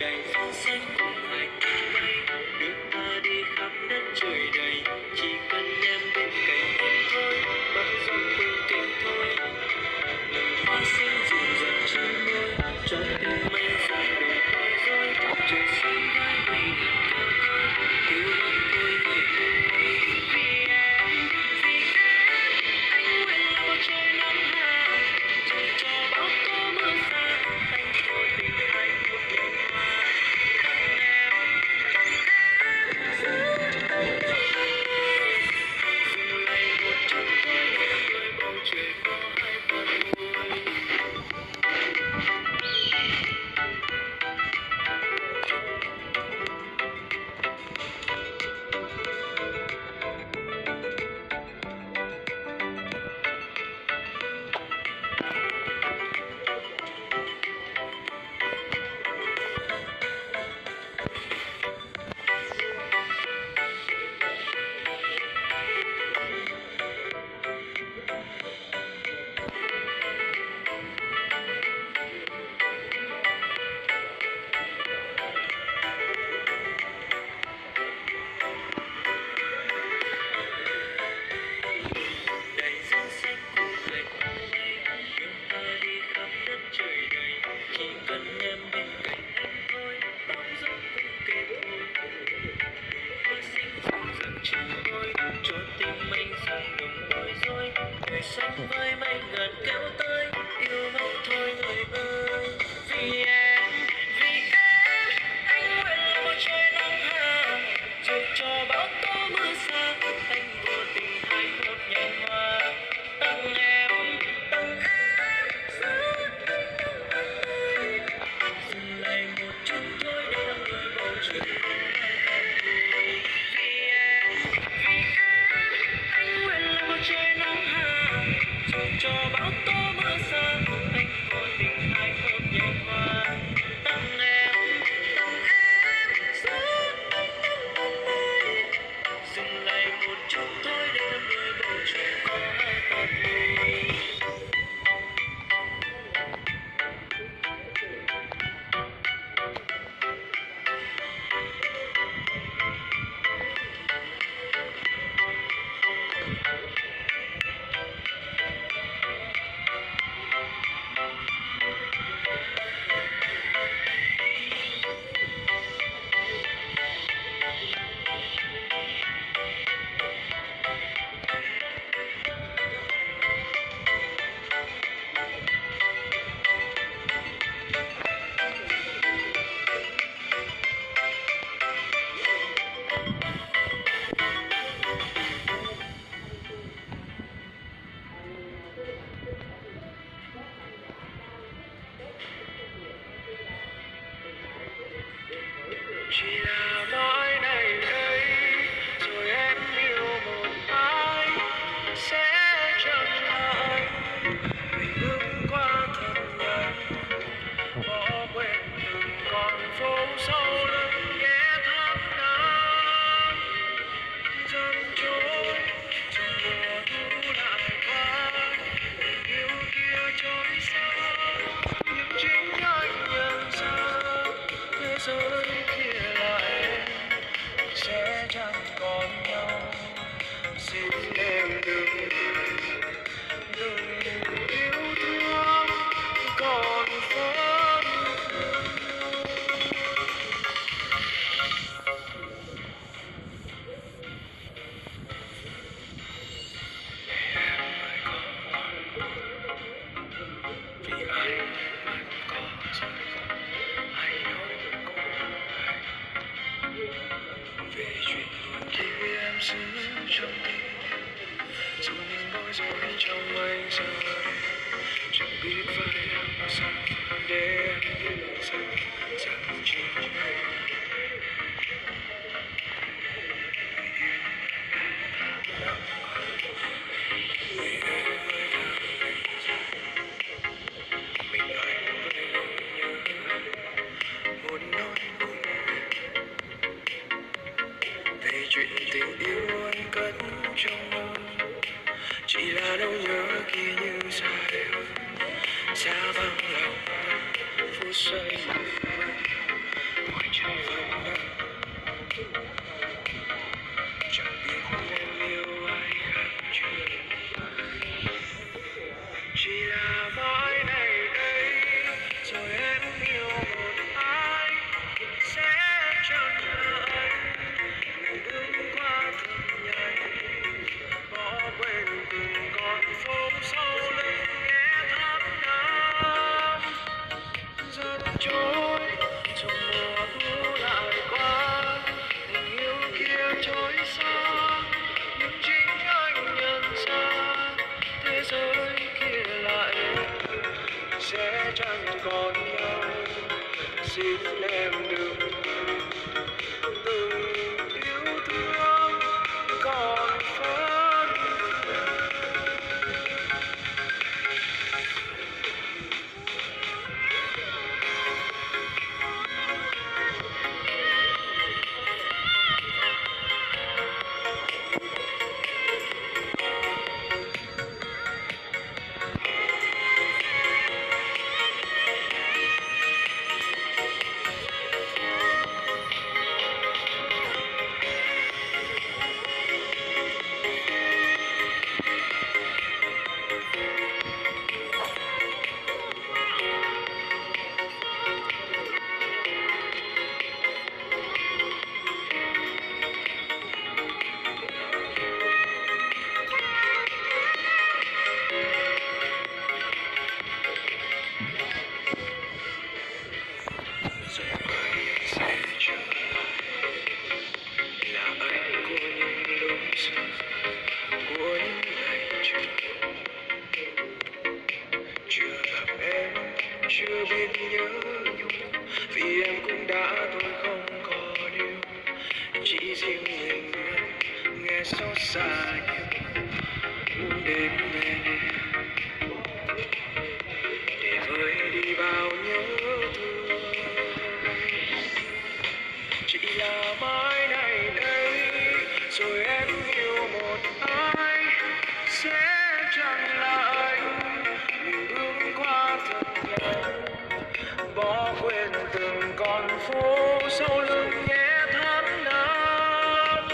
Đại dương xanh cùng hai cánh mây đưa ta đi khắp đất trời đầy, chỉ cần em bên cạnh anh thôi, bao dung phương tình thôi. Nở hoa xinh dịu dàng trên môi, cho tim mây rơi đầy bối rối. Trời xanh vai mây ngàn cao tới, yêu anh thôi người ơi. Vì em, anh nguyện là bầu trời nắng hạ, dù cho bão tố mưa xa, anh vô tình hai một nhành hoa. Dừng lại một chút thôi để người bầu trời có hai con người. Đại dương xanh cùng hai cánh mây đưa ta đi khắp đất trời đầy, chỉ cần em bên cạnh anh thôi, bão gió cũng kịp thôi. Hoa xinh dịu dàng trên môi, cho tim anh rung động bối rối. Trời xanh với mây ngàn kéo tới, yêu mong thôi người ơi. Vì em, anh nguyện là bầu trời nắng hạ, dù cho bão tố mưa xa, anh vô tình hái một nhành hoa. Tặng em, giữ anh ơi. Dừng lại một chút thôi để năm người bầu trời có hai con người. Vì em, anh nguyện là bầu trời nắng hạ, dù cho bão tố mưa xa, anh vô tình hái một nhành hoa. Tặng em, giữ anh ơi. Dừng lại một chút thôi để năm người bầu trời có hai con người. Chỉ là nói này đây, rồi em yêu một ai sẽ chẳng lại. Mình bước qua thật nhanh, bỏ quên từng con phố sâu lưng ghé thăm nắng dần trôi trong mùa thu lại qua. Tình yêu kia trôi xa, nhưng chính anh nhận ra thế giới kia lại kia như dài xa vắng lòng phút giây ngoài trời vẫn nắng chẳng biết em yêu ai khác chưa chỉ là mãi này đây rồi em yêu một ai sẽ chẳng là anh mình bước qua thật nhanh bỏ quên từng con phố sau lưng nghe thắp nắng dần trôi rồi mùa thu lại qua tình yêu kia trôi xa nhưng chính anh nhận ra thế giới kia là em sẽ chẳng còn nhau xin em đừng từng yêu thương còn vẫn rồi mai sẽ trở là anh của những lúc xưa của những ngày chưa gặp em chưa biết nhớ nhung vì em cũng đã thôi không còn yêu chỉ riêng mình anh nghe xót xa nhiều muốn đến bên em để vơi đi bao nhớ thương chỉ là mãi này đây rồi em yêu một ai sẽ chẳng là anh mình bước qua thật nhanh bỏ quên từng con phố sau lưng nhé thắp nắng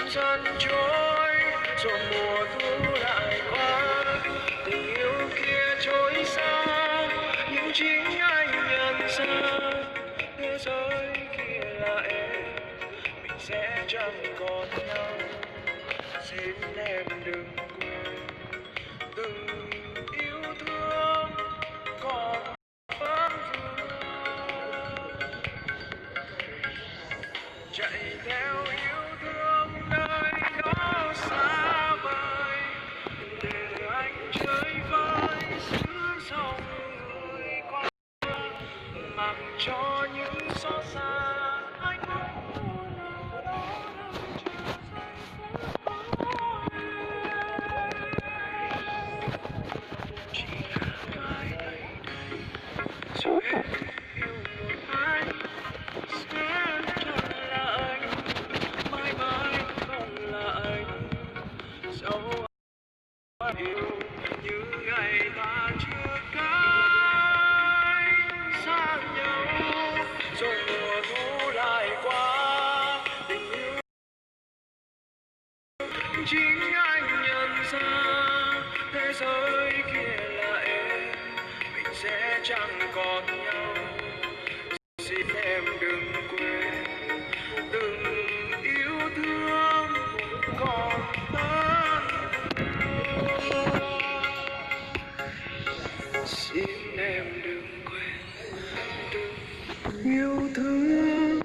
dần trôi rồi mùa thu lại qua tình yêu kia trôi xa nhưng chính anh nhận ra thế giới kia là em mình sẽ chẳng còn nhau xin em đừng quên từng yêu thương còn vẫn vương chạy theo yêu thương nơi đó xa vời để anh chơi vơi xứ sông người qua mặc cho những xót xa anh cũng muốn ở đó đợi chờ giây phút cuối chỉ là mãi này rồi em yêu một ai sẽ chẳng là anh mãi mãi không là anh dẫu anh yêu như ngày ta chưa cách xa nhau rồi mùa thu lại qua tình yêu chính anh nhận ra thế giới kia là em mình sẽ chẳng còn nhau xin em đừng quên từng yêu thương còn vẫn xin em đừng quên từng yêu thương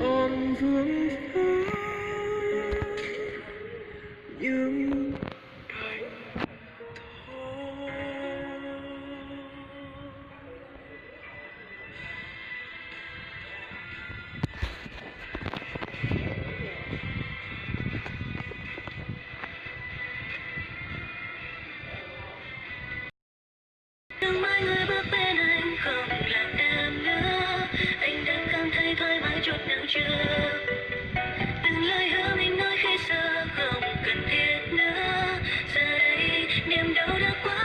còn vương vấn nhưng đành thôi. Đừng mai người bước bên anh không là em nữa. Anh đang cảm thấy thoải mái chút nào chưa? Từng lời hứa mình nói khi xưa không cần thiết nữa. Giờ đây niềm đau đã qua